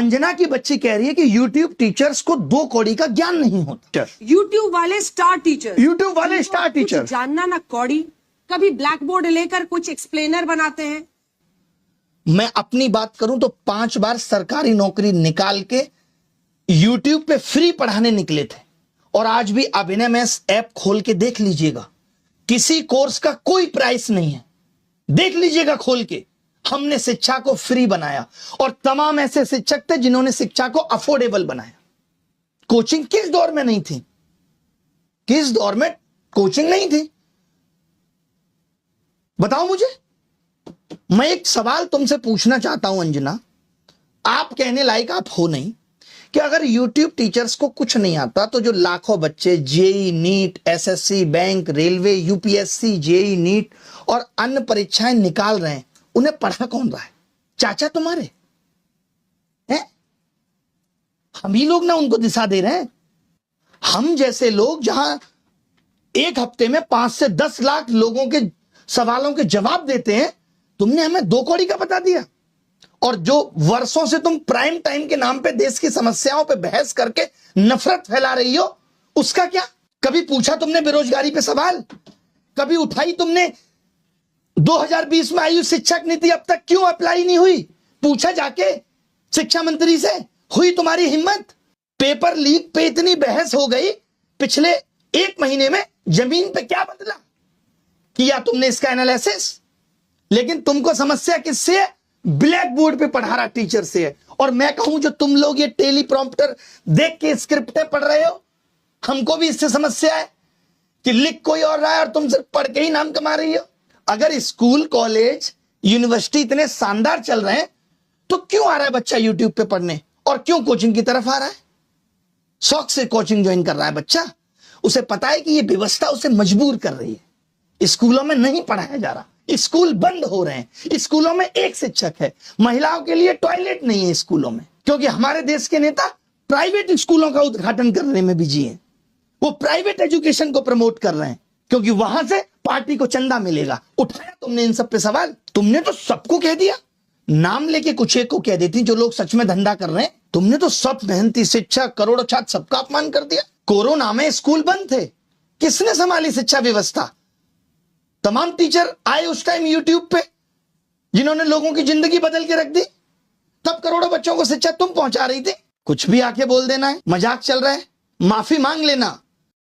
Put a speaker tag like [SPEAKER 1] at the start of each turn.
[SPEAKER 1] अंजना की बच्ची कह रही है कि YouTube टीचर्स को 2 कौड़ी का ज्ञान नहीं होता।
[SPEAKER 2] YouTube वाले स्टार टीचर,
[SPEAKER 1] YouTube वाले स्टार टीचर
[SPEAKER 2] जानना ना कौड़ी, कभी ब्लैक बोर्ड लेकर कुछ एक्सप्लेनर बनाते हैं।
[SPEAKER 1] मैं अपनी बात करूं तो 5 बार सरकारी नौकरी निकाल के YouTube पे फ्री पढ़ाने निकले थे। और आज भी अभिनय मैथ्स ऐप खोल के देख लीजिएगा, किसी कोर्स का कोई प्राइस नहीं है। देख लीजिएगा खोल के, हमने शिक्षा को फ्री बनाया और तमाम ऐसे शिक्षक थे जिन्होंने शिक्षा को अफोर्डेबल बनाया। कोचिंग किस दौर में नहीं थी? किस दौर में कोचिंग नहीं थी? बताओ मुझे। मैं एक सवाल तुमसे पूछना चाहता हूं अंजना, आप कहने लायक आप हो नहीं कि अगर YouTube टीचर्स को कुछ नहीं आता तो जो लाखों बच्चे JEE NEET, SSC, bank, railway, UPSC, JEE NEET और अन्य परीक्षाएं निकाल रहे हैं, उन्हें पढ़ा कौन रहा है? चाचा तुम्हारे हैं? हम ही लोग ना उनको दिशा दे रहे हैं। हम जैसे लोग जहां एक हफ्ते में 5 से 10 लाख लोगों के सवालों के जवाब देते हैं, तुमने हमें 2 कौड़ी का बता दिया। और जो वर्षों से तुम प्राइम टाइम के नाम पे देश की समस्याओं पे बहस करके नफरत फैला रही हो, उसका क्या? कभी पूछा तुमने बेरोजगारी पे सवाल? कभी उठाई तुमने 2020 में आई शिक्षक नीति अब तक क्यों अप्लाई नहीं हुई? पूछा जाके शिक्षा मंत्री से? हुई तुम्हारी हिम्मत? पेपर लीक पे इतनी बहस हो गई, पिछले 1 महीने में जमीन पे क्या बदला? किया तुमने इसका एनालिसिस? लेकिन तुमको समस्या किससे है? ब्लैक बोर्ड पे पढ़ा रहा टीचर से है। और मैं कहूं जो तुम लोग ये टेलीप्रॉम्प्टर देख के स्क्रिप्टें पढ़ रहे हो, हमको भी इससे समस्या है कि लिख कोई और रहा है और तुम सिर्फ पढ़ के ही नाम कमा रही हो। अगर स्कूल, कॉलेज, यूनिवर्सिटी इतने शानदार चल रहे हैं तो क्यों आ रहा है बच्चा यूट्यूब पे पढ़ने? और क्यों कोचिंग की तरफ आ रहा है? शौक से कोचिंग ज्वाइन कर रहा है बच्चा। उसे पता है कि ये व्यवस्था उसे मजबूर कर रही है। स्कूलों में नहीं पढ़ाया जा रहा, स्कूल बंद हो रहे हैं। स्कूलों में एक शिक्षक है, महिलाओं के लिए टॉयलेट नहीं है स्कूलों में, क्योंकि हमारे देश के नेता प्राइवेट स्कूलों का उद्घाटन करने में बिजी हैं। वो प्राइवेट एजुकेशन को प्रमोट कर रहे हैं क्योंकि वहां से पार्टी को चंदा मिलेगा। उठाया तुमने इन सब पे सवाल? तुमने तो सबको कह दिया, नाम लेके कुछ एक को कह देती जो लोग सच में धंधा कर रहे हैं। तुमने तो सब मेहनती शिक्षक, करोड़ों छात्र, सबका अपमान कर दिया। कोरोना में स्कूल बंद थे, किसने संभाली शिक्षा व्यवस्था? तमाम टीचर आए उस टाइम यूट्यूब पे, जिन्होंने लोगों की जिंदगी बदल के रख दी। तब करोड़ों बच्चों को शिक्षा तुम पहुंचा रही थी। कुछ भी आके बोल देना है, मजाक चल रहा है, माफी मांग लेना।